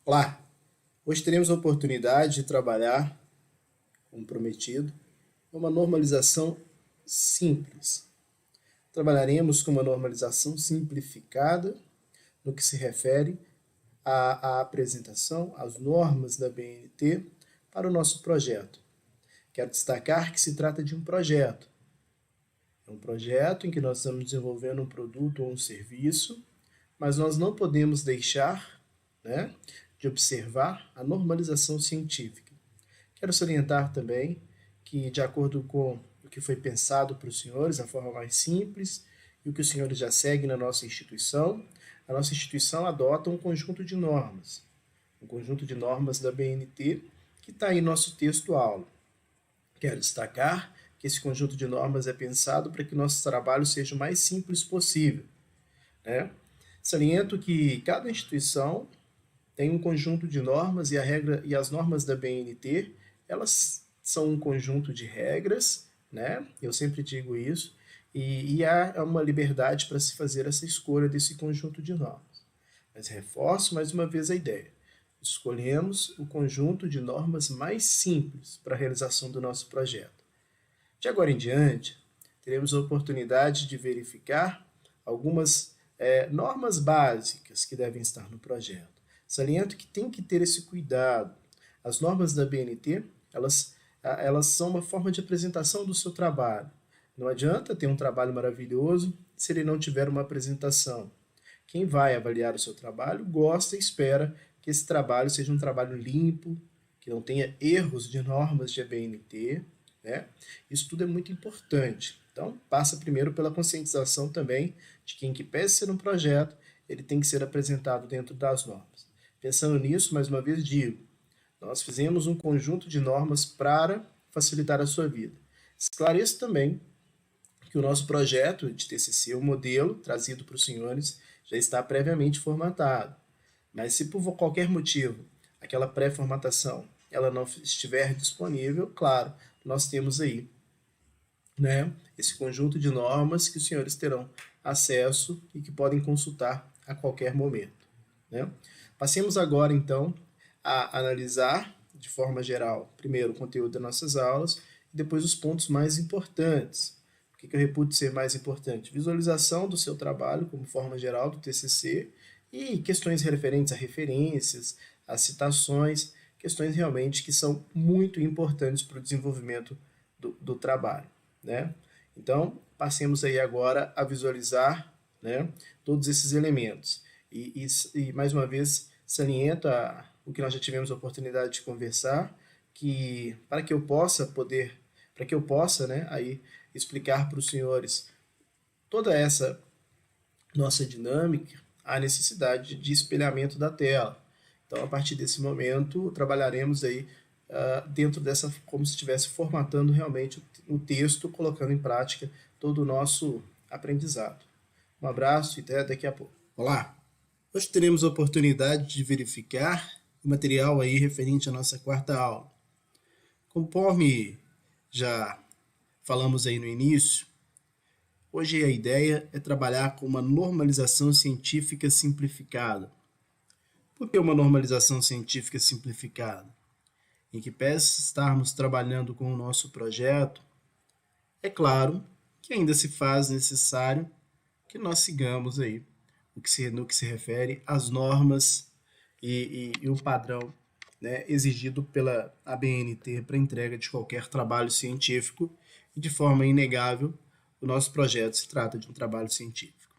Olá! Hoje teremos a oportunidade de trabalhar, como prometido, uma normalização simples. Trabalharemos com uma normalização simplificada no que se refere à apresentação, às normas da BNT para o nosso projeto. Quero destacar que se trata de um projeto. É um projeto em que nós estamos desenvolvendo um produto ou um serviço, mas nós não podemos deixar, de observar a normalização científica. Quero salientar também que, de acordo com o que foi pensado para os senhores, a forma mais simples e o que os senhores já seguem na nossa instituição, a nossa instituição adota um conjunto de normas, da BNT, que está aí no nosso texto-aula. Quero destacar que esse conjunto de normas é pensado para que nosso trabalho seja o mais simples possível, né? Saliento que cada instituição tem um conjunto de normas e as normas da BNT, elas são um conjunto de regras, né? Eu sempre digo isso, e há uma liberdade para se fazer essa escolha desse conjunto de normas. Mas reforço mais uma vez a ideia. Escolhemos o conjunto de normas mais simples para a realização do nosso projeto. De agora em diante, teremos a oportunidade de verificar algumas normas básicas que devem estar no projeto. Saliento que tem que ter esse cuidado. As normas da BNT, elas são uma forma de apresentação do seu trabalho. Não adianta ter um trabalho maravilhoso se ele não tiver uma apresentação. Quem vai avaliar o seu trabalho gosta e espera que esse trabalho seja um trabalho limpo, que não tenha erros de normas de ABNT, né? Isso tudo é muito importante. Então, passa primeiro pela conscientização também de que, em que pese ser um projeto, ele tem que ser apresentado dentro das normas. Pensando nisso, mais uma vez digo, nós fizemos um conjunto de normas para facilitar a sua vida. Esclareço também que o nosso projeto de TCC, o modelo trazido para os senhores, já está previamente formatado. Mas se por qualquer motivo aquela pré-formatação ela não estiver disponível, claro, nós temos aí, né, esse conjunto de normas que os senhores terão acesso e que podem consultar a qualquer momento, né? Passemos agora, então, a analisar, de forma geral, primeiro o conteúdo das nossas aulas e depois os pontos mais importantes. O que eu reputo ser mais importante? Visualização do seu trabalho, como forma geral do TCC, e questões referentes a referências, a citações, questões realmente que são muito importantes para o desenvolvimento do trabalho, né? Então, passemos aí agora a visualizar, né, todos esses elementos. E mais uma vez, saliento o que nós já tivemos a oportunidade de conversar, que para que eu possa, né, aí explicar para os senhores toda essa nossa dinâmica, há necessidade de espelhamento da tela. Então, a partir desse momento, trabalharemos aí dentro dessa, como se estivesse formatando realmente o texto, colocando em prática todo o nosso aprendizado. Um abraço e até daqui a pouco. Olá! Hoje teremos a oportunidade de verificar o material aí referente à nossa quarta aula. Conforme já falamos aí no início, hoje a ideia é trabalhar com uma normalização científica simplificada. Por que uma normalização científica simplificada? Em que pese estarmos trabalhando com o nosso projeto, é claro que ainda se faz necessário que nós sigamos aí no que se refere às normas e o padrão, né, exigido pela ABNT para entrega de qualquer trabalho científico, e de forma inegável, o nosso projeto se trata de um trabalho científico.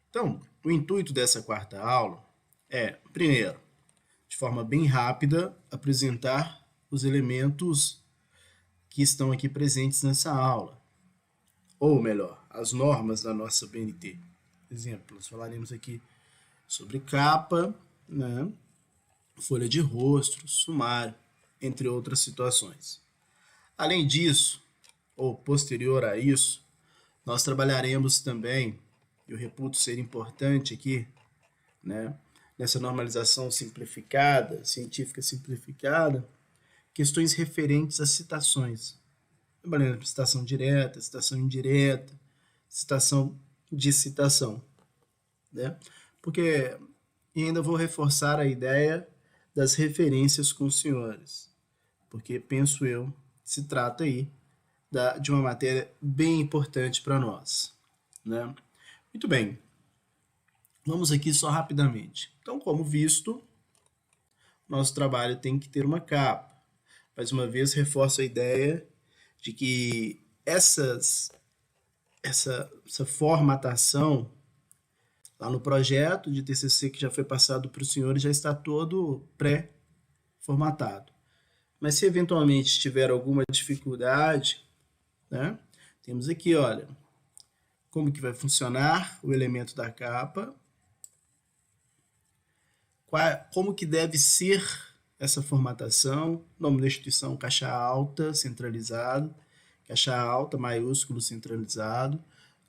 Então, o intuito dessa quarta aula é, primeiro, de forma bem rápida, apresentar os elementos que estão aqui presentes nessa aula, ou melhor, as normas da nossa BNT. Por exemplo, nós falaremos aqui sobre capa, né, folha de rosto, sumário, entre outras situações. Além disso, ou posterior a isso, nós trabalharemos também, eu reputo ser importante aqui, né, nessa normalização simplificada, científica simplificada, questões referentes a citações. Trabalhando citação direta, citação indireta, citação de citação, né? Porque, e ainda vou reforçar a ideia das referências com os senhores, porque penso eu, se trata aí de uma matéria bem importante para nós, né? Muito bem, vamos aqui só rapidamente. Então, como visto, nosso trabalho tem que ter uma capa. Mais uma vez, reforço a ideia de que essa formatação lá no projeto de TCC que já foi passado para os senhores já está todo pré-formatado. Mas se eventualmente tiver alguma dificuldade, né, temos aqui, olha, como que vai funcionar o elemento da capa, como que deve ser essa formatação, nome da instituição, caixa alta, centralizado, caixa alta, maiúsculo, centralizado,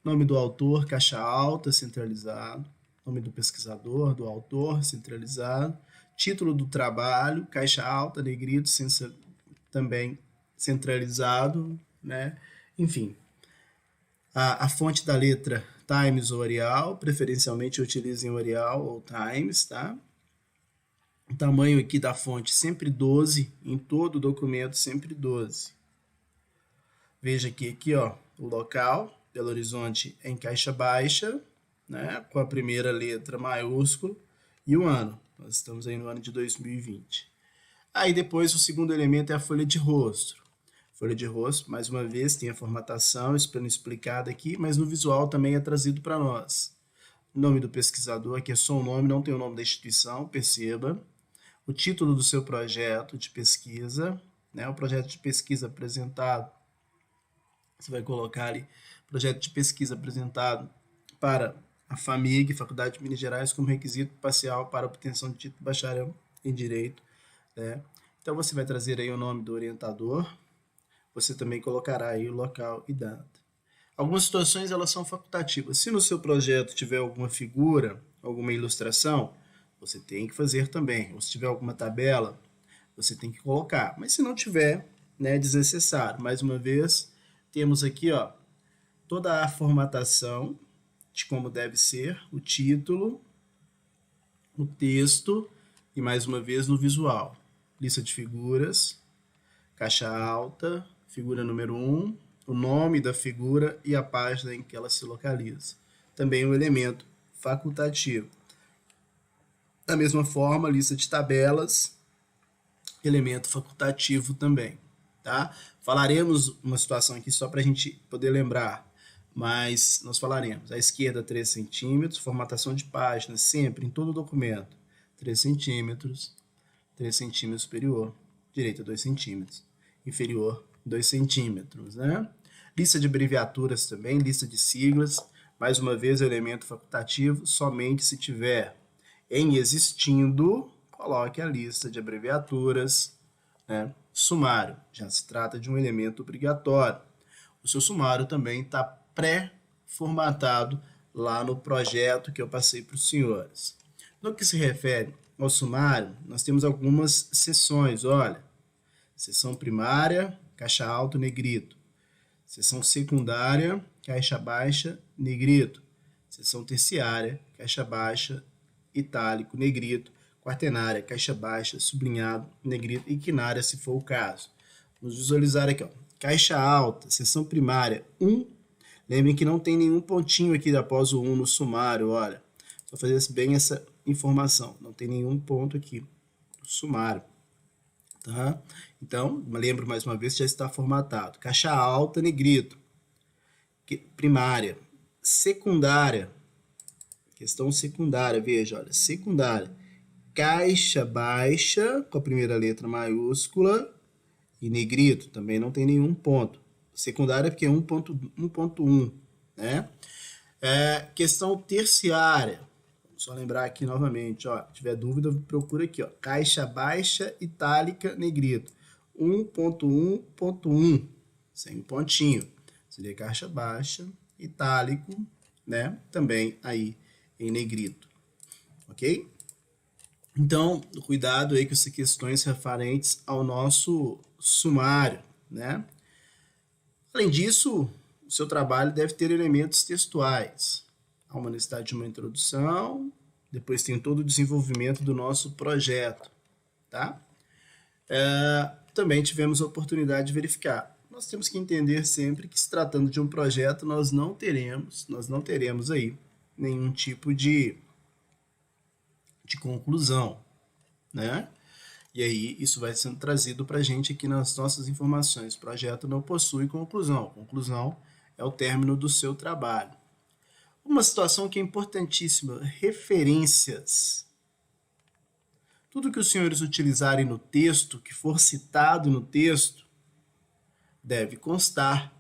nome do autor, caixa alta, centralizado, nome do pesquisador, do autor, centralizado, título do trabalho, caixa alta, negrito, também centralizado, né? Enfim, a fonte da letra Times ou Arial, preferencialmente utilizem Arial ou Times, tá? O tamanho aqui da fonte sempre 12, em todo o documento sempre 12. Veja aqui ó, o local, Belo Horizonte em caixa baixa, né, com a primeira letra maiúsculo, e o ano. Nós estamos aí no ano de 2020. Aí depois o segundo elemento é a folha de rosto. Folha de rosto, mais uma vez, tem a formatação explicada aqui, mas no visual também é trazido para nós. O nome do pesquisador, aqui é só o nome, não tem o nome da instituição, perceba. O título do seu projeto de pesquisa, né, o projeto de pesquisa apresentado, você vai colocar ali, projeto de pesquisa apresentado para a FAMIG, Faculdade de Minas Gerais, como requisito parcial para obtenção de título de bacharel em Direito, né? Então, você vai trazer aí o nome do orientador, você também colocará aí o local e data. Algumas situações, elas são facultativas. Se no seu projeto tiver alguma figura, alguma ilustração, você tem que fazer também. Ou se tiver alguma tabela, você tem que colocar. Mas se não tiver, né, é desnecessário. Mais uma vez, temos aqui ó, toda a formatação de como deve ser, o título, o texto e mais uma vez no visual. Lista de figuras, caixa alta, figura número 1, o nome da figura e a página em que ela se localiza. Também um elemento facultativo. Da mesma forma, lista de tabelas, elemento facultativo também. Tá? Falaremos uma situação aqui só para a gente poder lembrar, mas nós falaremos. À esquerda, 3 centímetros, formatação de página, sempre, em todo o documento, 3 centímetros, 3 centímetros superior, direita 2 centímetros, inferior 2 centímetros, né? Lista de abreviaturas também, lista de siglas, mais uma vez, elemento facultativo, somente se tiver em existindo, coloque a lista de abreviaturas, né? Sumário, já se trata de um elemento obrigatório. O seu sumário também está pré-formatado lá no projeto que eu passei para os senhores. No que se refere ao sumário, nós temos algumas seções, olha. Seção primária, caixa alta, negrito. Seção secundária, caixa baixa, negrito. Seção terciária, caixa baixa, itálico, negrito. Quaternária, caixa baixa, sublinhado, negrito e quinária, se for o caso. Vamos visualizar aqui, ó. Caixa alta, seção primária, 1. Lembrem que não tem nenhum pontinho aqui após o 1 no sumário, olha. Só fazer bem essa informação. Não tem nenhum ponto aqui no sumário. Tá? Então, lembro mais uma vez, já está formatado. Caixa alta, negrito. Primária. Secundária. Questão secundária, veja, olha. Secundária. Caixa baixa, com a primeira letra maiúscula. E negrito, também não tem nenhum ponto. Secundária porque é 1.1, né? Questão terciária. Vamos só lembrar aqui novamente, ó. Se tiver dúvida, procura aqui, ó. Caixa baixa, itálica, negrito. 1.1.1, sem pontinho. Seria caixa baixa, itálico, né? Também aí em negrito. Ok? Então, cuidado aí com essas questões referentes ao nosso sumário, né? Além disso, o seu trabalho deve ter elementos textuais. Há uma necessidade de uma introdução, depois tem todo o desenvolvimento do nosso projeto, tá? Também tivemos a oportunidade de verificar. Nós temos que entender sempre que, se tratando de um projeto, nós não teremos aí nenhum tipo de conclusão, né? E aí isso vai sendo trazido para a gente aqui nas nossas informações. O projeto não possui conclusão. Conclusão é o término do seu trabalho. Uma situação que é importantíssima, referências. Tudo que os senhores utilizarem no texto, que for citado no texto, deve constar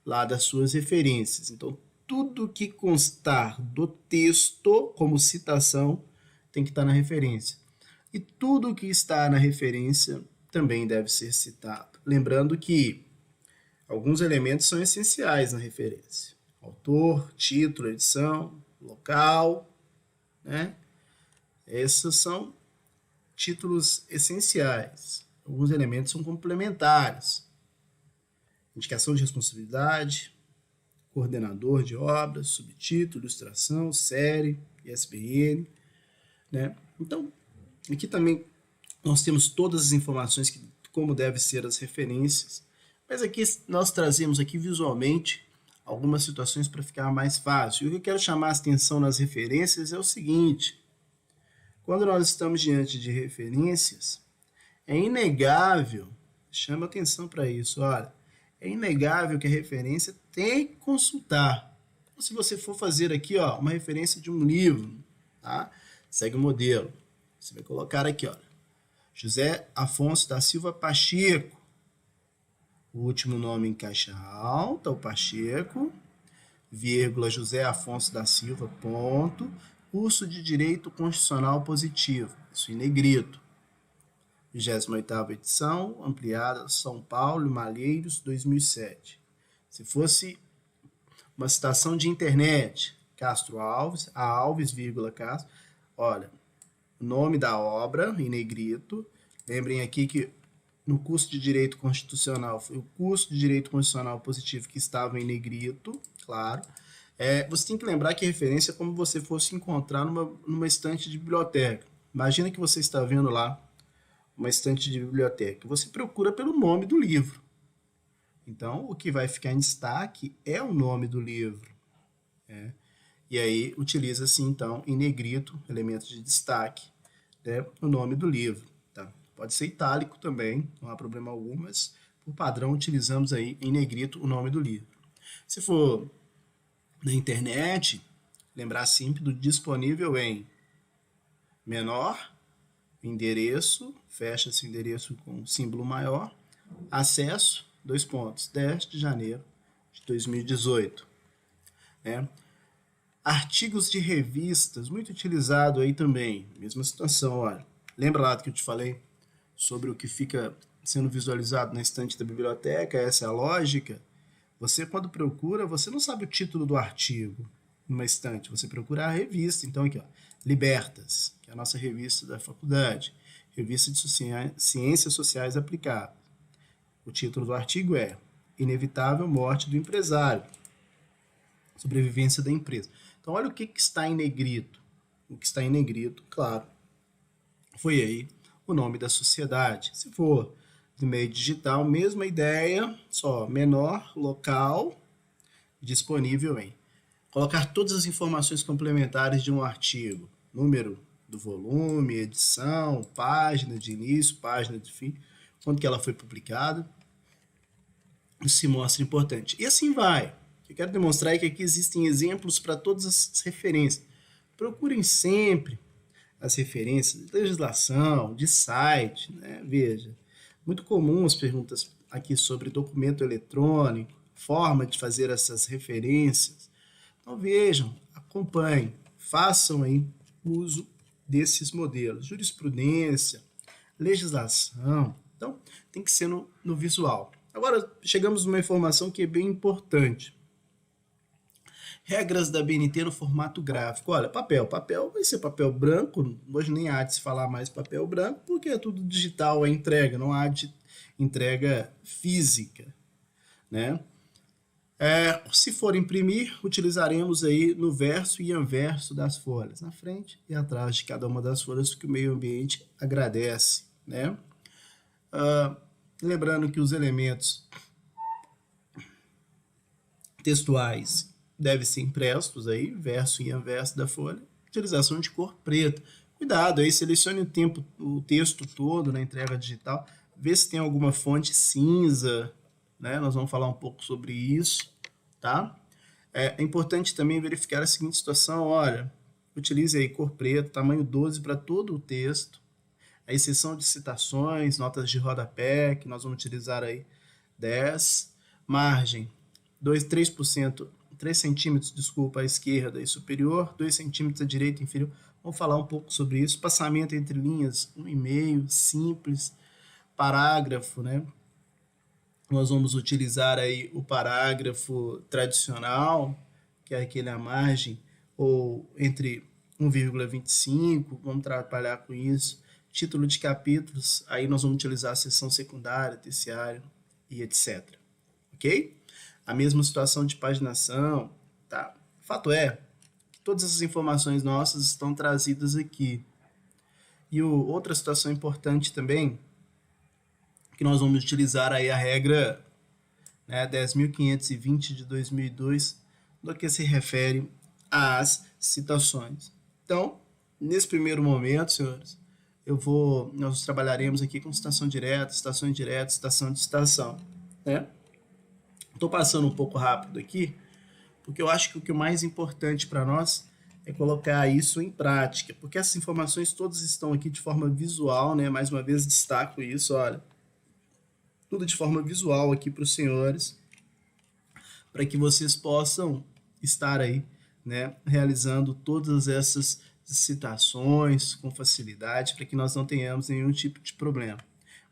lá das suas referências. Então, tudo que constar do texto como citação tem que estar na referência. E tudo que está na referência também deve ser citado. Lembrando que alguns elementos são essenciais na referência. Autor, título, edição, local, né? Esses são títulos essenciais. Alguns elementos são complementares. Indicação de responsabilidade, coordenador de obras, subtítulo, ilustração, série, ISBN, né? Então, aqui também nós temos todas as informações que como devem ser as referências, mas aqui nós trazemos aqui visualmente algumas situações para ficar mais fácil. E o que eu quero chamar a atenção nas referências é o seguinte: quando nós estamos diante de referências, é inegável, chama atenção para isso, olha, é inegável que a referência tem que consultar. Então, se você for fazer aqui, ó, uma referência de um livro, tá? Segue o modelo. Você vai colocar aqui, ó, José Afonso da Silva Pacheco. O último nome em caixa alta, o Pacheco, vírgula, José Afonso da Silva, ponto, curso de Direito Constitucional Positivo, isso em negrito. 28ª edição, ampliada, São Paulo, Malheiros, 2007. Se fosse uma citação de internet, Castro Alves, a Alves, vírgula, Castro, olha, o nome da obra em negrito. Lembrem aqui que no curso de Direito Constitucional, foi o curso de Direito Constitucional Positivo que estava em negrito, claro. Você tem que lembrar que a referência é como você fosse encontrar numa estante de biblioteca. Imagina que você está vendo lá uma estante de biblioteca. Você procura pelo nome do livro. Então, o que vai ficar em destaque é o nome do livro. E aí, utiliza-se, então, em negrito, elementos de destaque, né, o nome do livro. Tá? Pode ser itálico também, não há problema algum, mas, por padrão, utilizamos aí em negrito o nome do livro. Se for na internet, lembrar sempre do disponível em menor, endereço, fecha-se o endereço com símbolo maior, acesso, 10 de janeiro de 2018. Né? Artigos de revistas, muito utilizado aí também, mesma situação, olha. Lembra lá que eu te falei sobre o que fica sendo visualizado na estante da biblioteca? Essa é a lógica. Você, quando procura, você não sabe o título do artigo numa estante, você procura a revista. Então, aqui, ó, Libertas, que é a nossa revista da faculdade, Revista de Ciências Sociais Aplicadas. O título do artigo é Inevitável Morte do Empresário, Sobrevivência da Empresa. Então, olha o que está em negrito. O que está em negrito, claro, foi aí o nome da sociedade. Se for do meio digital, mesma ideia, só menor, local, disponível em. Colocar todas as informações complementares de um artigo, número do volume, edição, página de início, página de fim, quando que ela foi publicada, isso se mostra importante. E assim vai. O que eu quero demonstrar é que aqui existem exemplos para todas as referências. Procurem sempre as referências de legislação, de site, né? Veja, muito comum as perguntas aqui sobre documento eletrônico, forma de fazer essas referências. Então vejam, acompanhem, façam aí uso desses modelos. Jurisprudência, legislação, então tem que ser no visual. Agora chegamos numa informação que é bem importante. Regras da BNT no formato gráfico. Olha, papel vai ser papel branco, hoje nem há de se falar mais papel branco, porque é tudo digital, a entrega, não há de entrega física, né? Se for imprimir, utilizaremos aí no verso e anverso das folhas, na frente e atrás de cada uma das folhas, que o meio ambiente agradece. né? Lembrando que os elementos textuais devem ser impressos aí, verso e anverso da folha. Utilização de cor preta. Cuidado aí, selecione o texto todo na entrega digital, vê se tem alguma fonte cinza, né? Nós vamos falar um pouco sobre isso, tá? É importante também verificar a seguinte situação, olha, utilize aí cor preta, tamanho 12 para todo o texto, a exceção de citações, notas de rodapé, que nós vamos utilizar aí 10, margem 3%, 3 centímetros, desculpa, à esquerda e superior, 2 centímetros à direita e inferior. Vamos falar um pouco sobre isso. Passamento entre linhas, 1,5, simples, parágrafo, né? Nós vamos utilizar aí o parágrafo tradicional, que é aquele à margem, ou entre 1,25, vamos trabalhar com isso. Título de capítulos, aí nós vamos utilizar a seção secundária, terciária e etc. Ok? A mesma situação de paginação, tá? Fato é que todas essas informações nossas estão trazidas aqui. E outra situação importante também, que nós vamos utilizar aí a regra, né, 10.520 de 2002, no que se refere às citações. Então, nesse primeiro momento, senhores, nós trabalharemos aqui com citação direta, citação indireta, citação de citação, né? Estou passando um pouco rápido aqui, porque eu acho que o que é mais importante para nós é colocar isso em prática, porque essas informações todas estão aqui de forma visual, né? Mais uma vez destaco isso, olha, tudo de forma visual aqui para os senhores, para que vocês possam estar aí, né, realizando todas essas citações com facilidade, para que nós não tenhamos nenhum tipo de problema.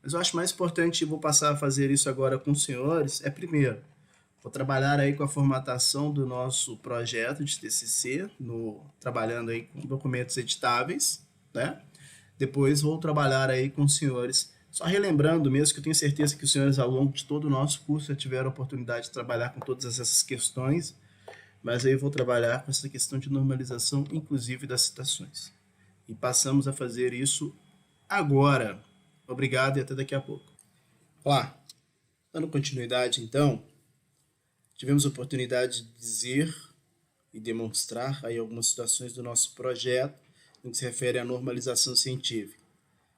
Mas eu acho mais importante, vou passar a fazer isso agora com os senhores, primeiro, vou trabalhar aí com a formatação do nosso projeto de TCC, trabalhando aí com documentos editáveis, né? Depois vou trabalhar aí com os senhores, só relembrando mesmo que eu tenho certeza que os senhores ao longo de todo o nosso curso já tiveram a oportunidade de trabalhar com todas essas questões, mas aí eu vou trabalhar com essa questão de normalização, inclusive das citações. E passamos a fazer isso agora. Obrigado e até daqui a pouco. Olá, dando continuidade então, tivemos a oportunidade de dizer e demonstrar aí algumas situações do nosso projeto no que se refere à normalização científica.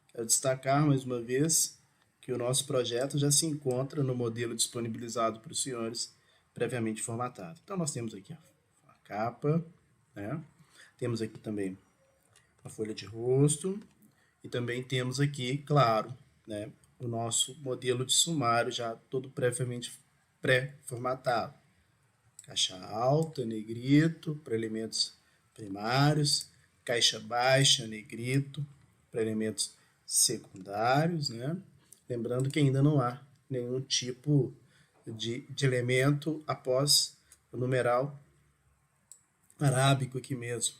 Quero destacar mais uma vez que o nosso projeto já se encontra no modelo disponibilizado para os senhores, previamente formatado. Então nós temos aqui a capa, né? Temos aqui também a folha de rosto e também temos aqui, claro, né, o nosso modelo de sumário já todo previamente pré-formatado. Caixa alta, negrito, para elementos primários, caixa baixa, negrito, para elementos secundários, né? Lembrando que ainda não há nenhum tipo de elemento após o numeral arábico aqui mesmo,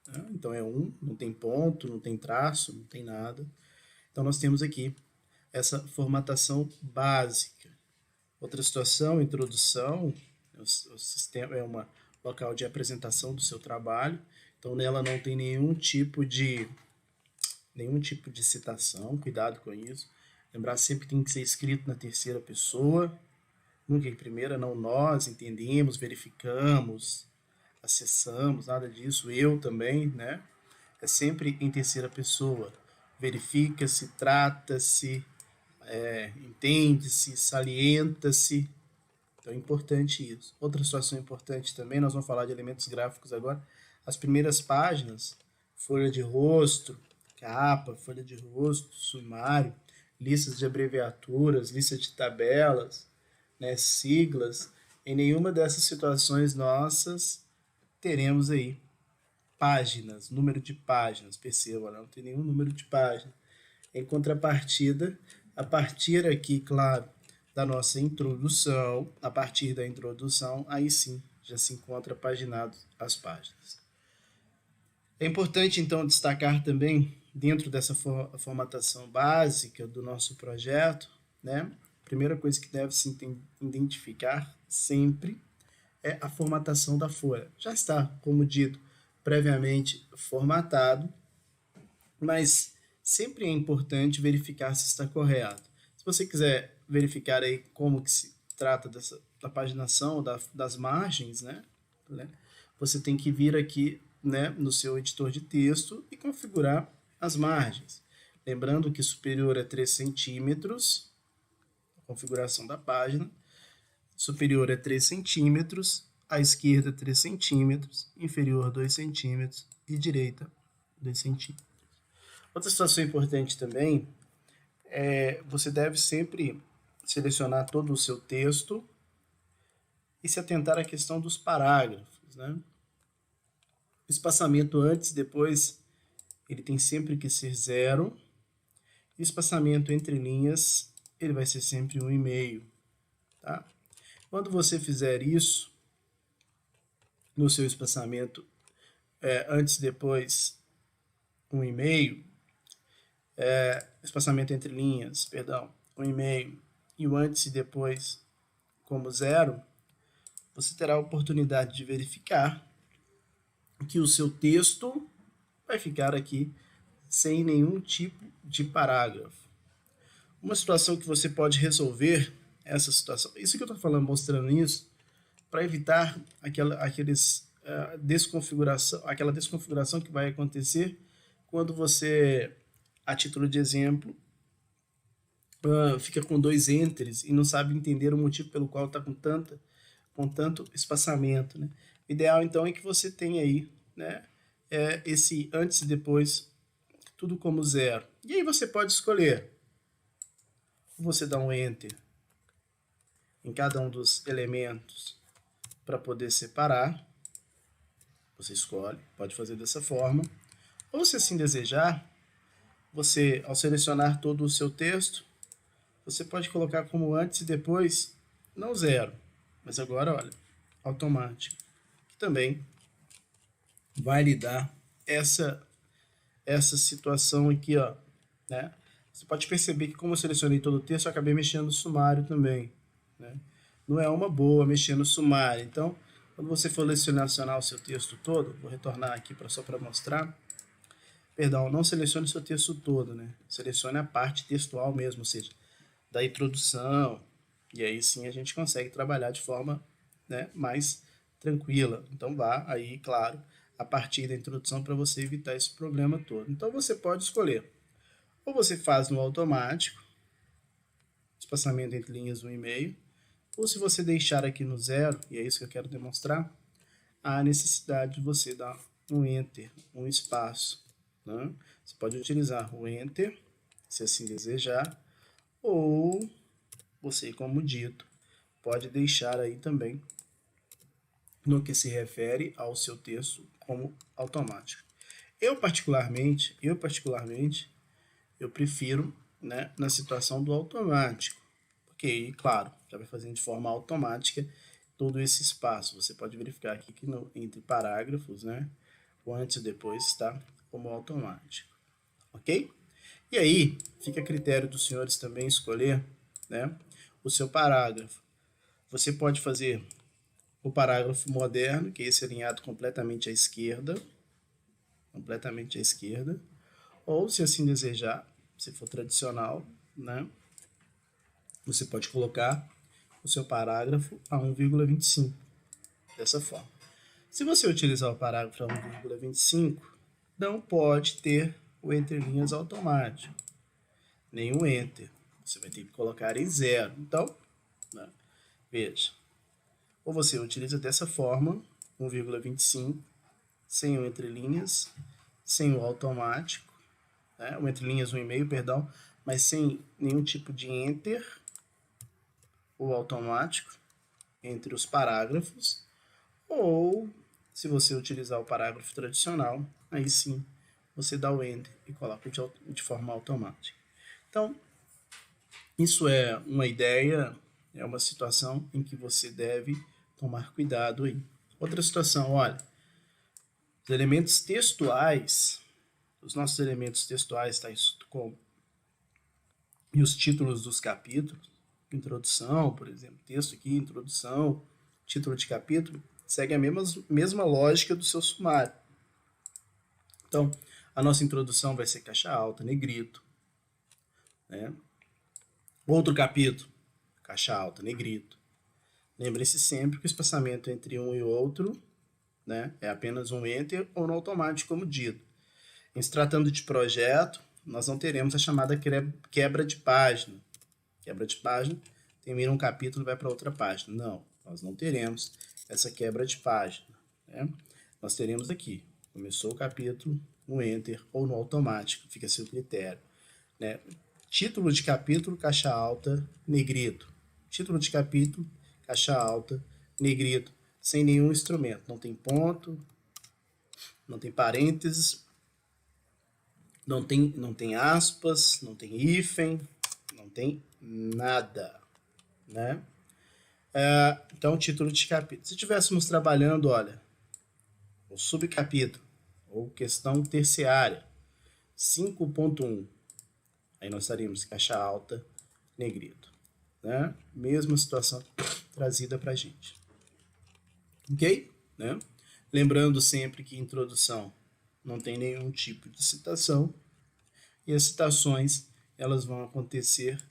né? Então é 1, não tem ponto, não tem traço, não tem nada. Então nós temos aqui essa formatação básica. Outra situação, introdução, o sistema é um local de apresentação do seu trabalho, então nela não tem nenhum tipo de citação, cuidado com isso. Lembrar sempre que tem que ser escrito na terceira pessoa, nunca em primeira, não nós entendemos, verificamos, acessamos, nada disso, eu também, né? É sempre em terceira pessoa. Verifica-se, trata-se, entende-se, salienta-se. Então é importante isso. Outra situação importante também, nós vamos falar de elementos gráficos agora. As primeiras páginas, folha de rosto, capa, folha de rosto, sumário, listas de abreviaturas, lista de tabelas, né, siglas. Em nenhuma dessas situações nossas teremos aí páginas, número de páginas, perceba, não tem nenhum número de páginas. Em contrapartida, a partir aqui, claro, da nossa introdução, a partir da introdução, aí sim, já se encontra paginado as páginas. É importante, então, destacar também, dentro dessa formatação básica do nosso projeto, né, a primeira coisa que deve se identificar sempre é a formatação da folha. Já está, como dito, previamente formatado, mas sempre é importante verificar se está correto. Se você quiser verificar aí como que se trata da paginação, das margens, né? Você tem que vir aqui, né, no seu editor de texto e configurar as margens. Lembrando que superior é 3 centímetros, configuração da página, superior é 3 centímetros, à esquerda 3 centímetros, inferior 2 centímetros e direita 2 centímetros. Outra situação importante também é você deve sempre selecionar todo o seu texto e se atentar à questão dos parágrafos, né? O espaçamento antes e depois ele tem sempre que ser 0. E o espaçamento entre linhas ele vai ser sempre 1,5. Tá? Quando você fizer isso no seu espaçamento antes e depois 1,5, espaçamento entre linhas, perdão, 1,5 e o antes e depois como 0, você terá a oportunidade de verificar que o seu texto vai ficar aqui sem nenhum tipo de parágrafo. Uma situação que você pode resolver essa situação, isso que eu estou falando, mostrando isso, para evitar aquela desconfiguração que vai acontecer quando você, a título de exemplo, fica com 2 enters e não sabe entender o motivo pelo qual está com tanto espaçamento, né? O ideal então é que você tenha aí, né, esse antes e depois tudo como 0. E aí você pode escolher, você dá um enter em cada um dos elementos para poder separar, você escolhe, pode fazer dessa forma, ou se assim desejar, você, ao selecionar todo o seu texto, você pode colocar como antes e depois, não 0, mas agora, olha, automático, que também vai lhe dar essa situação aqui, ó, né? Você pode perceber que como eu selecionei todo o texto, eu acabei mexendo no sumário também, né? Não é uma boa mexer no sumário. Então, quando você for selecionar o seu texto todo, vou retornar aqui só para mostrar. Perdão, não selecione o seu texto todo, né? Selecione a parte textual mesmo, ou seja, da introdução, e aí sim a gente consegue trabalhar de forma, né, mais tranquila. Então vá aí, claro, a partir da introdução para você evitar esse problema todo. Então você pode escolher, ou você faz no automático, espaçamento entre linhas 1,5, ou se você deixar aqui no 0, e é isso que eu quero demonstrar, há a necessidade de você dar um enter, um espaço, né? Você pode utilizar o enter, se assim desejar, ou você, como dito, pode deixar aí também no que se refere ao seu texto como automático. Eu particularmente, eu prefiro, né, na situação do automático, porque aí, claro, já vai fazendo de forma automática todo esse espaço. Você pode verificar aqui que entre parágrafos, né, o antes e depois está como automático, ok? E aí, fica a critério dos senhores também escolher, né, o seu parágrafo. Você pode fazer o parágrafo moderno, que é esse alinhado completamente à esquerda, ou se assim desejar, se for tradicional, né, você pode colocar o seu parágrafo a 1,25, dessa forma. Se você utilizar o parágrafo a 1,25, não pode ter o entre linhas automático, nenhum enter. Você vai ter que colocar em 0. Então, né, veja, ou você utiliza dessa forma, 1,25, sem o entre linhas, sem o automático, né, o entre linhas 1,5, perdão, mas sem nenhum tipo de enter ou automático entre os parágrafos, ou se você utilizar o parágrafo tradicional, aí sim você dá o enter e coloca de forma automática. Então, isso é uma ideia, é uma situação em que você deve tomar cuidado aí. Outra situação, olha, os elementos textuais, os nossos elementos textuais, tá isso como e os títulos dos capítulos, introdução, por exemplo, texto aqui, introdução, título de capítulo, segue a mesma lógica do seu sumário. Então, A nossa introdução vai ser caixa alta, negrito, né? Outro capítulo, caixa alta, negrito. Lembre-se sempre que o espaçamento entre um e outro, né, é apenas um enter ou no automático, como dito. Em se tratando de projeto, nós não teremos a chamada quebra de página. Quebra de página, termina um capítulo e vai para outra página. Não, nós não teremos essa quebra de página, né? Nós teremos aqui, começou o capítulo, no enter ou no automático, fica a seu critério, né? Título de capítulo, caixa alta, negrito. Título de capítulo, caixa alta, negrito, sem nenhum instrumento. Não tem ponto, não tem parênteses, não tem aspas, não tem hífen, não tem nada, né? Então, título de capítulo. Se estivéssemos trabalhando, olha, o subcapítulo, ou questão terciária, 5.1, aí nós estaríamos caixa alta, negrito, né? Mesma situação trazida para a gente. Ok? Né? Lembrando sempre que introdução não tem nenhum tipo de citação, e as citações elas vão acontecer,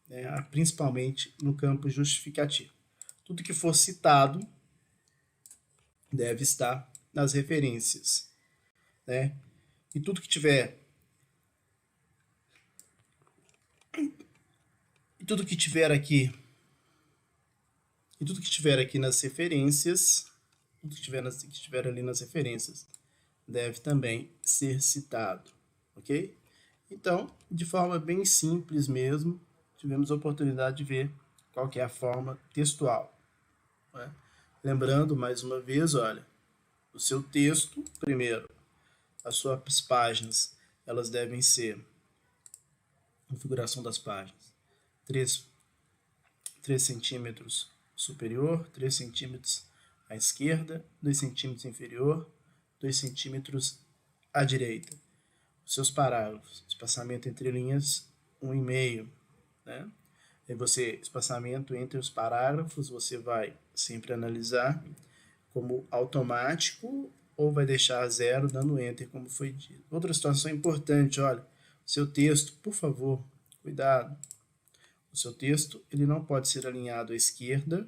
né, principalmente no campo justificativo. Tudo que for citado deve estar nas referências, né? E tudo que tiver aqui nas referências, tudo que tiver ali nas referências deve também ser citado, ok? Então, de forma bem simples mesmo, tivemos a oportunidade de ver qual que é a forma textual, né? Lembrando, mais uma vez, olha, o seu texto, primeiro, as suas páginas, elas devem ser, configuração das páginas, 3 centímetros superior, 3 centímetros à esquerda, 2 centímetros inferior, 2 centímetros à direita. Os seus parágrafos, espaçamento entre linhas, 1,5, né? Aí você, espaçamento entre os parágrafos, você vai sempre analisar como automático ou vai deixar a zero dando enter, como foi dito. Outra situação importante, olha, o seu texto, por favor, cuidado. O seu texto ele não pode ser alinhado à esquerda,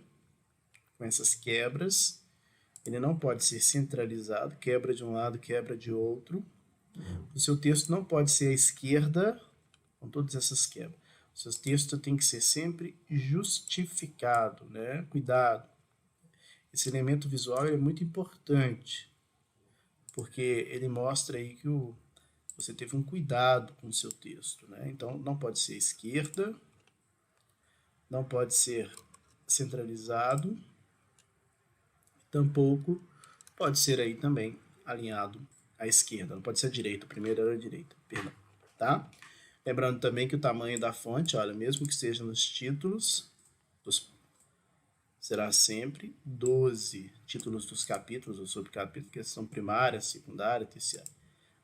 com essas quebras. Ele não pode ser centralizado, quebra de um lado, quebra de outro. O seu texto não pode ser à esquerda, com todas essas quebras. O seu texto tem que ser sempre justificado, né? Cuidado. Esse elemento visual é muito importante, porque ele mostra aí que você teve um cuidado com o seu texto, né? Então, não pode ser à esquerda, não pode ser centralizado, tampouco pode ser aí também alinhado à esquerda, não pode ser à direita, primeiro era a direita, perdão, tá? Lembrando também que o tamanho da fonte, olha, mesmo que seja nos títulos, será sempre 12 títulos dos capítulos ou subcapítulos, que são primária, secundária, terciária,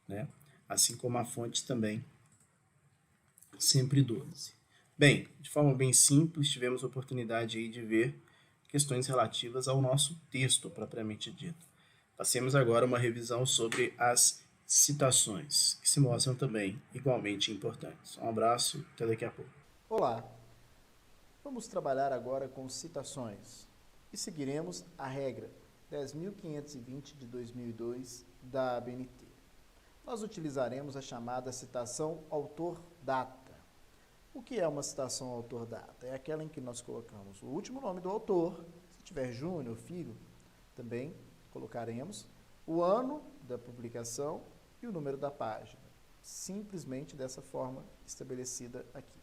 né? Assim como a fonte também, sempre 12. Bem, de forma bem simples, tivemos a oportunidade aí de ver questões relativas ao nosso texto propriamente dito. Passemos agora uma revisão sobre as citações, que se mostram também igualmente importantes. Um abraço, até daqui a pouco. Olá, vamos trabalhar agora com citações e seguiremos a regra 10.520 de 2002 da ABNT. Nós utilizaremos a chamada citação autor-data. O que é uma citação autor-data? É aquela em que nós colocamos o último nome do autor, se tiver Júnior, filho, também colocaremos o ano da publicação e o número da página, simplesmente dessa forma estabelecida aqui,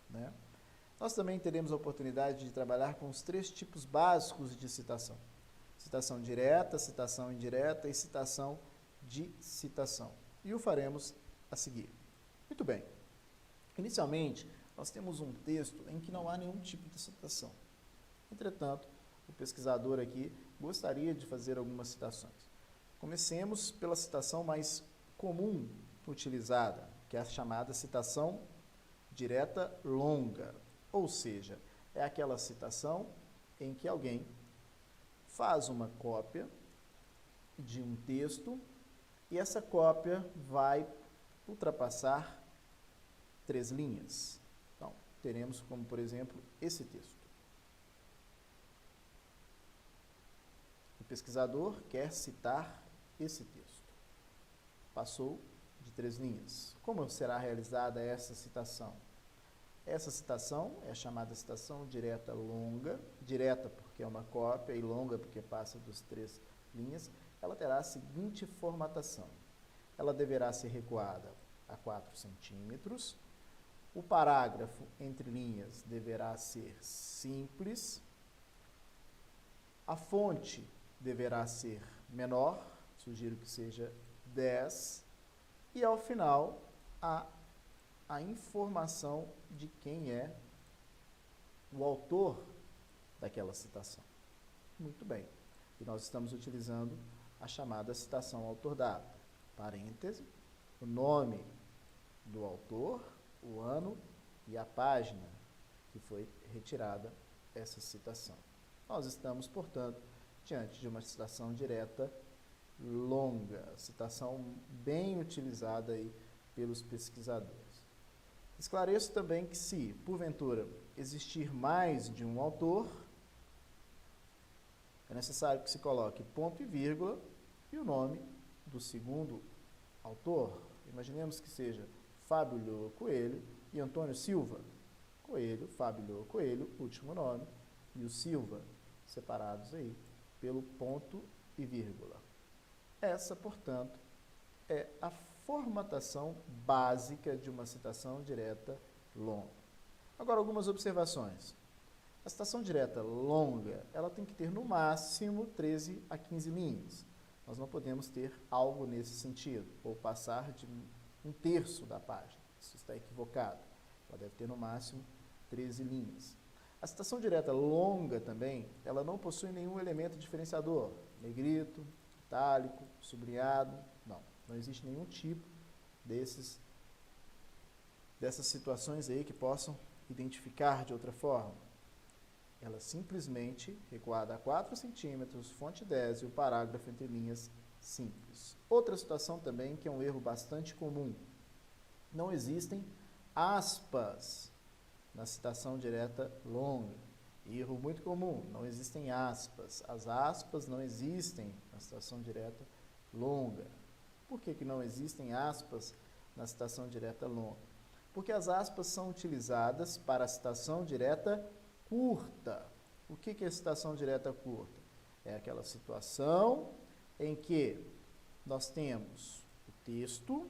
né? Nós também teremos a oportunidade de trabalhar com os 3 tipos básicos de citação: citação direta, citação indireta e citação de citação. E o faremos a seguir. Muito bem. Inicialmente, nós temos um texto em que não há nenhum tipo de citação. Entretanto, o pesquisador aqui gostaria de fazer algumas citações. Comecemos pela citação mais comum utilizada, que é a chamada citação direta longa. Ou seja, é aquela citação em que alguém faz uma cópia de um texto e essa cópia vai ultrapassar 3 linhas. Então, teremos como, por exemplo, esse texto. O pesquisador quer citar esse texto. Passou de 3 linhas. Como será realizada essa citação? Essa citação é a chamada citação direta longa, direta porque é uma cópia e longa porque passa dos 3 linhas. Ela terá a seguinte formatação. Ela deverá ser recuada a 4 centímetros. O parágrafo entre linhas deverá ser simples. A fonte deverá ser menor, sugiro que seja 10. E ao final, a informação de quem é o autor daquela citação. Muito bem. E nós estamos utilizando a chamada citação autor dado. Parêntese, o nome do autor, o ano e a página que foi retirada essa citação. Nós estamos, portanto, diante de uma citação direta longa, citação bem utilizada aí pelos pesquisadores. Esclareço também que se, porventura, existir mais de um autor, é necessário que se coloque ponto e vírgula e o nome do segundo autor. Imaginemos que seja Fábio Lhoa Coelho e Antônio Silva Coelho, Fábio Lhoa Coelho, último nome, e o Silva, separados aí pelo ponto e vírgula. Essa, portanto, é a formatação básica de uma citação direta longa. Agora, algumas observações. A citação direta longa, ela tem que ter no máximo 13 a 15 linhas. Nós não podemos ter algo nesse sentido, ou passar de 1/3 da página. Isso está equivocado. Ela deve ter no máximo 13 linhas. A citação direta longa também, ela não possui nenhum elemento diferenciador, negrito, itálico, sublinhado, não existe nenhum tipo dessas situações aí que possam identificar de outra forma. Ela simplesmente recuada a 4 centímetros, fonte 10 e o parágrafo entre linhas simples. Outra situação também que é um erro bastante comum. Não existem aspas na citação direta longa. Erro muito comum, não existem aspas. As aspas não existem na citação direta longa. Por que não existem aspas na citação direta longa? Porque as aspas são utilizadas para a citação direta curta. O que é citação direta curta? É aquela situação em que nós temos o texto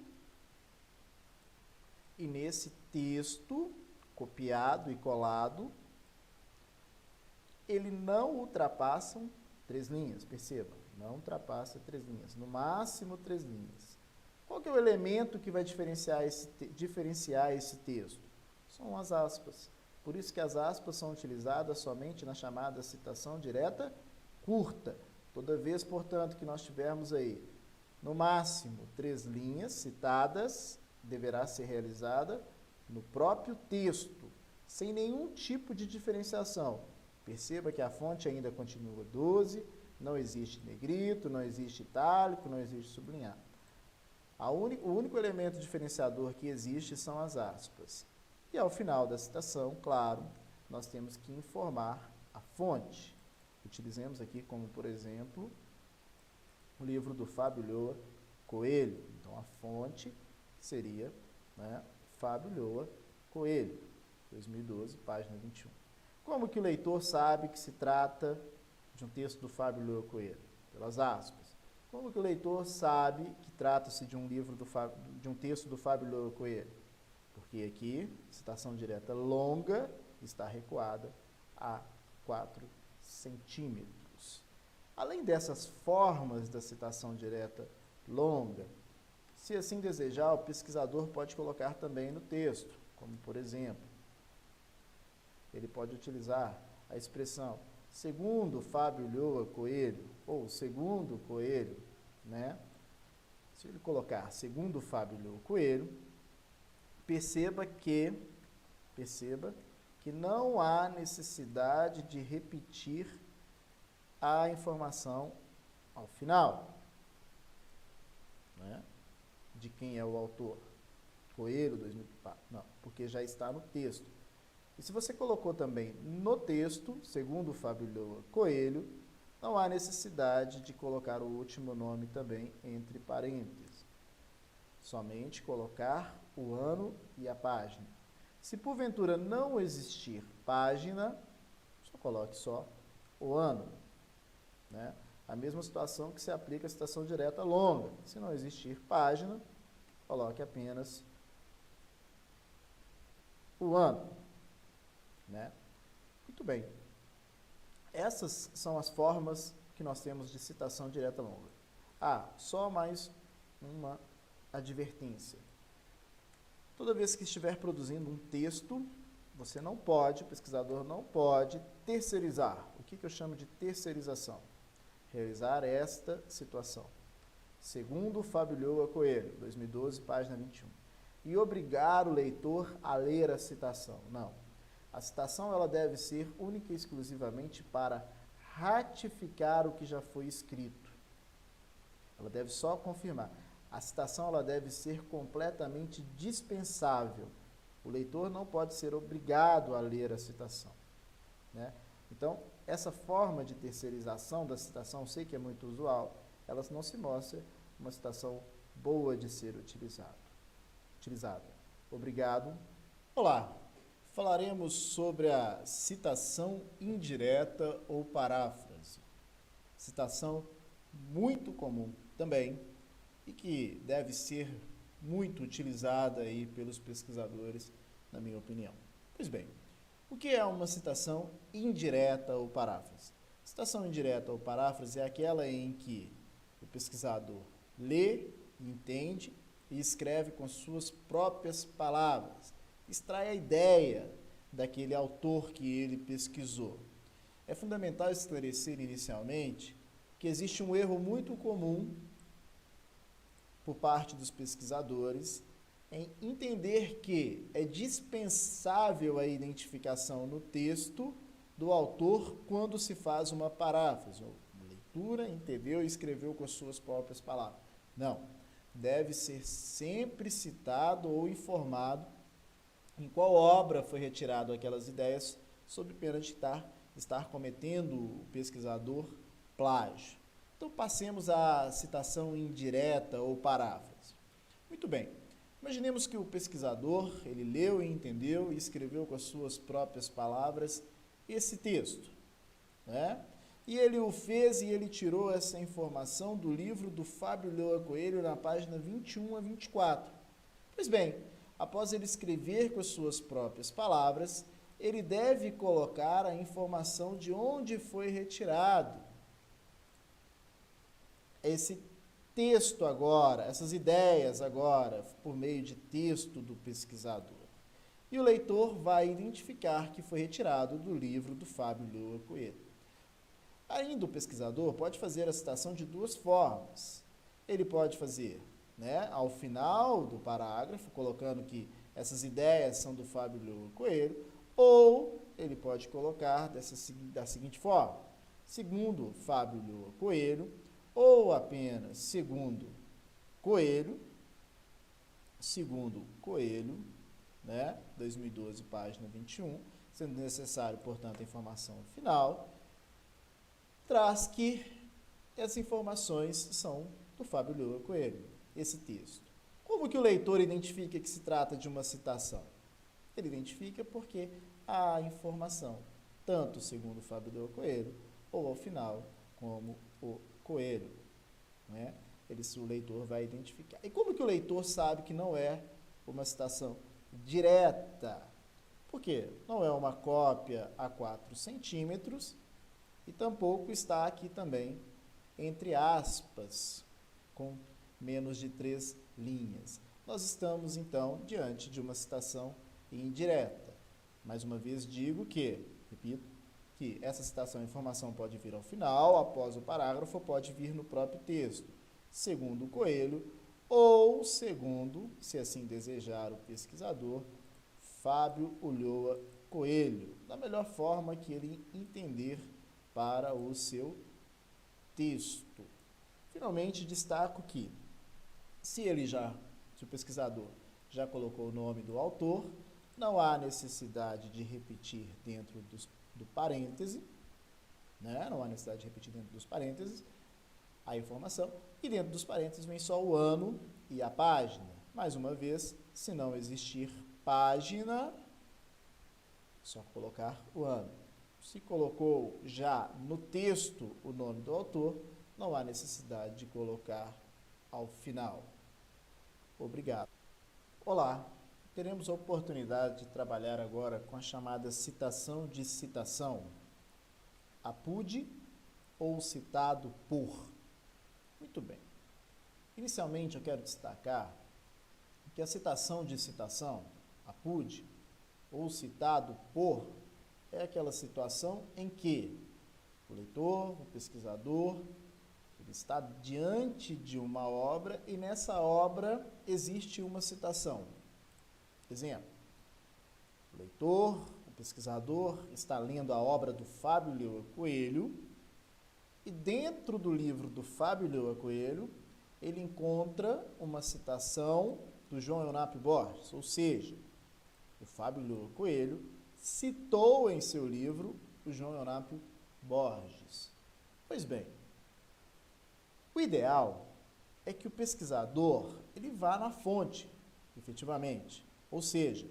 e nesse texto, copiado e colado, ele não ultrapassa 3 linhas, perceba, não ultrapassa 3 linhas, no máximo 3 linhas. Qual que é o elemento que vai diferenciar esse texto? São as aspas. Por isso que as aspas são utilizadas somente na chamada citação direta curta. Toda vez, portanto, que nós tivermos aí, no máximo 3 linhas citadas, deverá ser realizada no próprio texto, sem nenhum tipo de diferenciação. Perceba que a fonte ainda continua 12, não existe negrito, não existe itálico, não existe sublinhado. O único elemento diferenciador que existe são as aspas. E ao final da citação, claro, nós temos que informar a fonte. Utilizemos aqui como, por exemplo, o livro do Fábio Lhoa Coelho. Então, a fonte seria, Fábio Lhoa Coelho, 2012, página 21. Como que o leitor sabe que se trata de um texto do Fábio Lhoa Coelho? Pelas aspas. Como que o leitor sabe que trata-se de um texto do Fábio Lhoa Coelho? Porque aqui, citação direta longa está recuada a 4 centímetros. Além dessas formas da citação direta longa, se assim desejar, o pesquisador pode colocar também no texto, como por exemplo, ele pode utilizar a expressão segundo Fábio Lhoa Coelho, ou segundo Coelho, Se ele colocar segundo Fábio Lhoa Coelho, perceba que não há necessidade de repetir a informação ao final. né? De quem é o autor. Coelho, 2004. Não, porque já está no texto. E se você colocou também no texto, segundo o Fábio Ulloa Coelho, não há necessidade de colocar o último nome também entre parênteses. Somente colocar o ano e a página. Se porventura não existir página, só coloque só o ano, né? A mesma situação que se aplica à citação direta longa. Se não existir página, coloque apenas o ano, né? Muito bem. Essas são as formas que nós temos de citação direta longa. Só mais uma advertência. Toda vez que estiver produzindo um texto, você não pode, o pesquisador não pode terceirizar. O que eu chamo de terceirização? Realizar esta situação. Segundo Fábio Ulloa Coelho, 2012, página 21. E obrigar o leitor a ler a citação. Não. A citação ela deve ser única e exclusivamente para ratificar o que já foi escrito. Ela deve só confirmar. A citação ela deve ser completamente dispensável. O leitor não pode ser obrigado a ler a citação, né? Então, essa forma de terceirização da citação, sei que é muito usual, ela não se mostra uma citação boa de ser utilizada. Obrigado. Olá, falaremos sobre a citação indireta ou paráfrase. Citação muito comum também e que deve ser muito utilizada aí pelos pesquisadores, na minha opinião. Pois bem, o que é uma citação indireta ou paráfrase? Citação indireta ou paráfrase é aquela em que o pesquisador lê, entende e escreve com suas próprias palavras, extrai a ideia daquele autor que ele pesquisou. É fundamental esclarecer inicialmente que existe um erro muito comum por parte dos pesquisadores em entender que é dispensável a identificação no texto do autor quando se faz uma paráfrase, ou uma leitura, entendeu e escreveu com as suas próprias palavras. Não, deve ser sempre citado ou informado em qual obra foi retirado aquelas ideias, sob pena de estar cometendo o pesquisador plágio. Então, passemos à citação indireta ou paráfrase. Muito bem, imaginemos que o pesquisador, ele leu e entendeu e escreveu com as suas próprias palavras esse texto, né? E ele o fez e ele tirou essa informação do livro do Fábio Ulloa Coelho, na página 21 a 24. Pois bem, após ele escrever com as suas próprias palavras, ele deve colocar a informação de onde foi retirado esse texto agora, essas ideias agora, por meio de texto do pesquisador. E o leitor vai identificar que foi retirado do livro do Fábio Ulloa Coelho. Ainda o pesquisador pode fazer a citação de duas formas. Ele pode fazer, né, ao final do parágrafo, colocando que essas ideias são do Fábio Ulloa Coelho, ou ele pode colocar da seguinte forma: segundo Fábio Ulloa Coelho, ou apenas segundo Coelho, né, 2012, página 21, sendo necessário, portanto, a informação final, traz que essas informações são do Fábio Ulloa Coelho, esse texto. Como que o leitor identifica que se trata de uma citação? Ele identifica porque há informação, tanto segundo o Fábio Ulloa Coelho, ou ao final, como o Coelho, né? O leitor vai identificar. E como que o leitor sabe que não é uma citação direta? Porque não é uma cópia a 4 centímetros e tampouco está aqui também entre aspas, com menos de 3 linhas. Nós estamos, então, diante de uma citação indireta. Mais uma vez digo que, repito, que essa citação e informação pode vir ao final, após o parágrafo, pode vir no próprio texto, segundo Coelho, ou segundo, se assim desejar o pesquisador, Fábio Ulloa Coelho, da melhor forma que ele entender para o seu texto. Finalmente, destaco que Se o pesquisador já colocou o nome do autor, não há necessidade de repetir dentro do parêntese, né? Não há necessidade de repetir dentro dos parênteses a informação, e dentro dos parênteses vem só o ano e a página. Mais uma vez, se não existir página, só colocar o ano. Se colocou já no texto o nome do autor, não há necessidade de colocar ao final. Obrigado. Olá, teremos a oportunidade de trabalhar agora com a chamada citação de citação, apude ou citado por. Muito bem. Inicialmente eu quero destacar que a citação de citação, apude ou citado por, é aquela situação em que o leitor, o pesquisador, ele está diante de uma obra e nessa obra existe uma citação. Exemplo, o leitor, o pesquisador está lendo a obra do Fábio Leão Coelho e dentro do livro do Fábio Leão Coelho ele encontra uma citação do João Eunápio Borges, ou seja, o Fábio Leão Coelho citou em seu livro o João Eunápio Borges. Pois bem, o ideal é que o pesquisador ele vá na fonte, efetivamente, ou seja,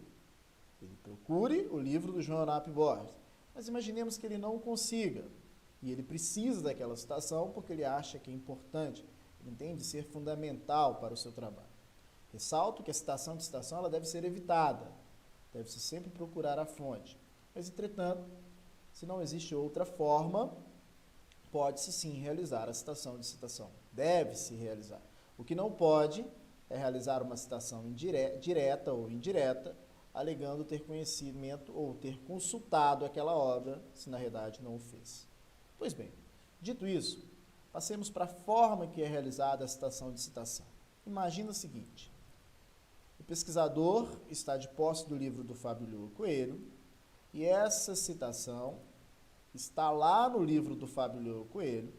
ele procure o livro do João Eunápio Borges, mas imaginemos que ele não consiga, e ele precisa daquela citação porque ele acha que é importante, ele entende ser fundamental para o seu trabalho. Ressalto que a citação de citação ela deve ser evitada, deve-se sempre procurar a fonte. Mas, entretanto, se não existe outra forma, pode-se sim realizar a citação de citação. Deve-se realizar. O que não pode é realizar uma citação direta ou indireta, alegando ter conhecimento ou ter consultado aquela obra, se na realidade não o fez. Pois bem, dito isso, passemos para a forma que é realizada a citação de citação. Imagina o seguinte: o pesquisador está de posse do livro do Fábio Leão Coelho e essa citação está lá no livro do Fábio Leão Coelho.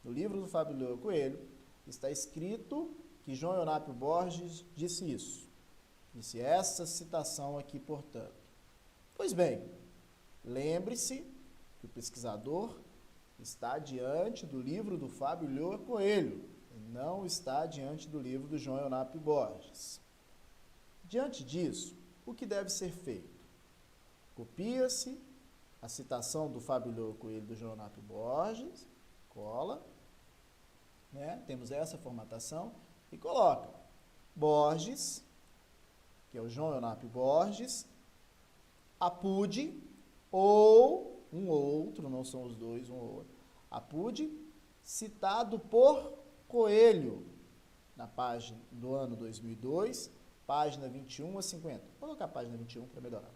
No livro do Fábio Leão Coelho está escrito que João Eunápio Borges disse isso. Disse essa citação aqui, portanto. Pois bem, lembre-se que o pesquisador está diante do livro do Fábio Leão Coelho e não está diante do livro do João Eunápio Borges. Diante disso, o que deve ser feito? Copia-se a citação do Fábio Leão Coelho do João Eunápio Borges, cola, né? Temos essa formatação, e coloca Borges, que é o João Eunápio Borges, apude, ou um outro, não são os dois, um ou outro, apude, citado por Coelho, na página do ano 2002, página 21 a 50. Vou colocar a página 21 para melhorar.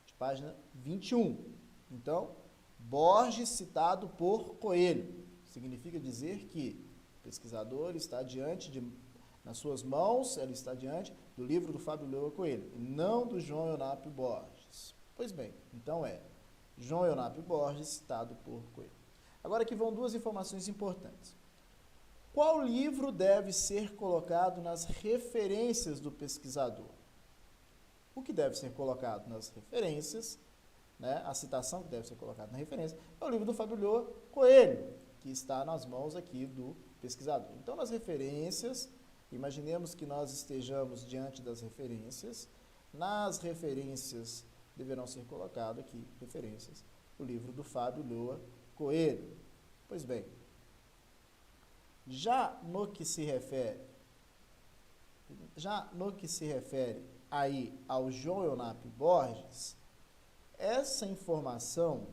De página 21. Então, Borges citado por Coelho. Significa dizer que o pesquisador está nas suas mãos, ele está diante do livro do Fábio Leão Coelho, e não do João Eunápio Borges. Pois bem, então é João Eunápio Borges citado por Coelho. Agora aqui vão duas informações importantes. Qual livro deve ser colocado nas referências do pesquisador? O que deve ser colocado nas referências, né, a citação que deve ser colocada na referência, é o livro do Fábio Leão Coelho, que está nas mãos aqui do pesquisador. Então, nas referências, imaginemos que nós estejamos diante das referências, nas referências deverão ser colocadas aqui, referências, o livro do Fábio Leão Coelho. Pois bem, já no que se refere aí ao João Eunápio Borges, essa informação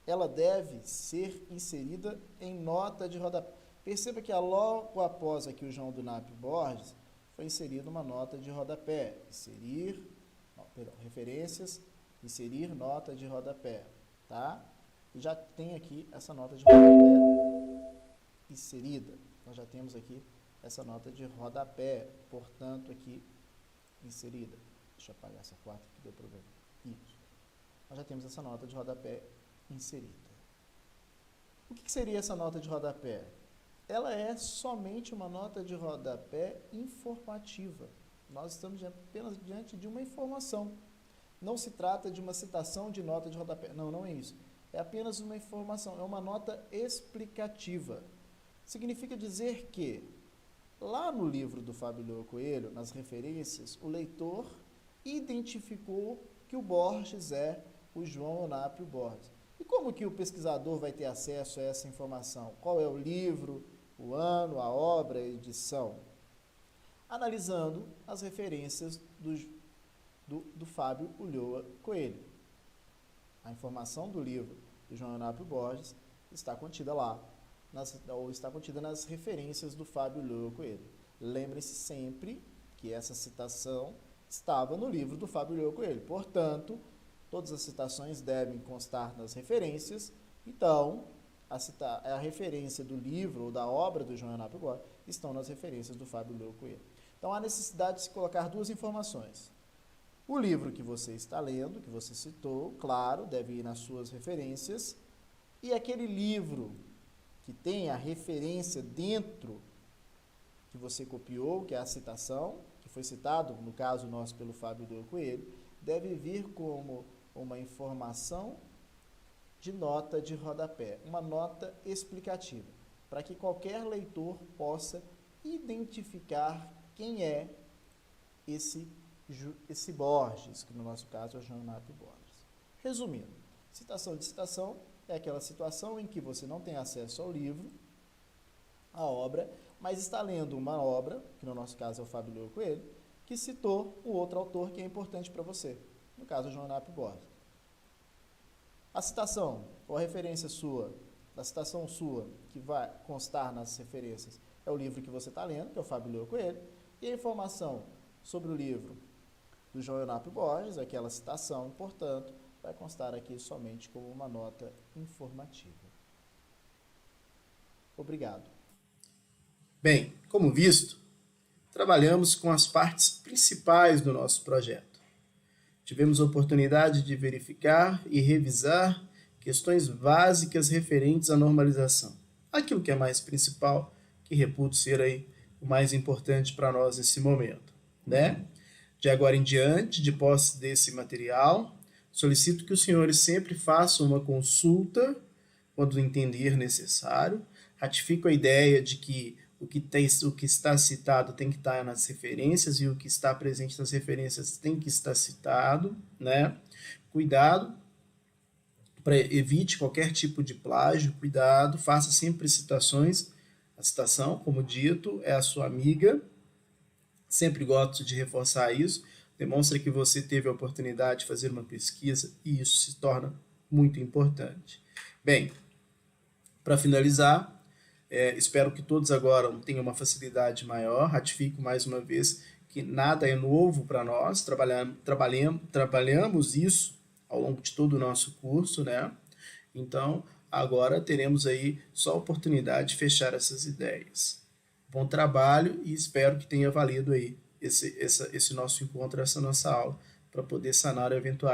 ela deve ser inserida em nota de rodapé. Perceba que logo após aqui o João Eunápio Borges foi inserida uma nota de rodapé. Referências, inserir nota de rodapé, tá? E já tem aqui essa nota de rodapé inserida. Nós já temos aqui essa nota de rodapé, portanto, aqui inserida. Deixa eu apagar essa quarta que deu problema. Isso. Nós já temos essa nota de rodapé inserida. O que seria essa nota de rodapé? ela é somente uma nota de rodapé informativa. Nós estamos apenas diante de uma informação. Não se trata de uma citação de nota de rodapé. Não, não é isso. É apenas uma informação, é uma nota explicativa. Significa dizer que, lá no livro do Fábio Leão Coelho, nas referências, o leitor identificou que o Borges é o João Eunápio Borges. E como que o pesquisador vai ter acesso a essa informação? Qual é o livro, o ano, a obra, a edição? Analisando as referências do Fábio Ulloa Coelho. A informação do livro do João Eunápio Borges está contida lá, está contida nas referências do Fábio Ulloa Coelho. Lembrem-se sempre que essa citação estava no livro do Fábio Ulloa Coelho. Portanto, todas as citações devem constar nas referências. Então, a referência do livro ou da obra do João Eunápio Borges estão nas referências do Fábio Ulloa Coelho. Então, há necessidade de se colocar duas informações. O livro que você está lendo, que você citou, claro, deve ir nas suas referências. E aquele livro que tem a referência dentro, que você copiou, que é a citação, que foi citado, no caso nosso, pelo Fábio Ulloa Coelho, deve vir como uma informação de nota de rodapé, uma nota explicativa, para que qualquer leitor possa identificar quem é esse Borges, que no nosso caso é o João Eunápio Borges. Resumindo, citação de citação é aquela situação em que você não tem acesso ao livro, à obra, mas está lendo uma obra, que no nosso caso é o Fábio Ulloa Coelho, que citou um outro autor que é importante para você, no caso o João Eunápio Borges. A citação, ou a referência sua, da citação sua, que vai constar nas referências, é o livro que você está lendo, que é o Fábio Ulloa Coelho, e a informação sobre o livro do João Eunápio Borges, aquela citação, portanto, vai constar aqui somente como uma nota informativa. Obrigado. Bem, como visto, trabalhamos com as partes principais do nosso projeto. Tivemos a oportunidade de verificar e revisar questões básicas referentes à normalização. Aquilo que é mais principal, que reputo ser aí o mais importante para nós nesse momento, né? De agora em diante, de posse desse material, solicito que os senhores sempre façam uma consulta quando entender necessário. Ratifico a ideia de que o que está citado tem que estar nas referências e o que está presente nas referências tem que estar citado, né? Cuidado, evite qualquer tipo de plágio, cuidado, faça sempre citações. A citação, como dito, é a sua amiga. Sempre gosto de reforçar isso. Demonstra que você teve a oportunidade de fazer uma pesquisa e isso se torna muito importante. Bem, para finalizar, espero que todos agora tenham uma facilidade maior. Ratifico mais uma vez que nada é novo para nós. Trabalhamos isso ao longo de todo o nosso curso, né? Então, agora teremos aí só a oportunidade de fechar essas ideias. Bom trabalho e espero que tenha valido aí esse nosso encontro, essa nossa aula, para poder sanar eventuais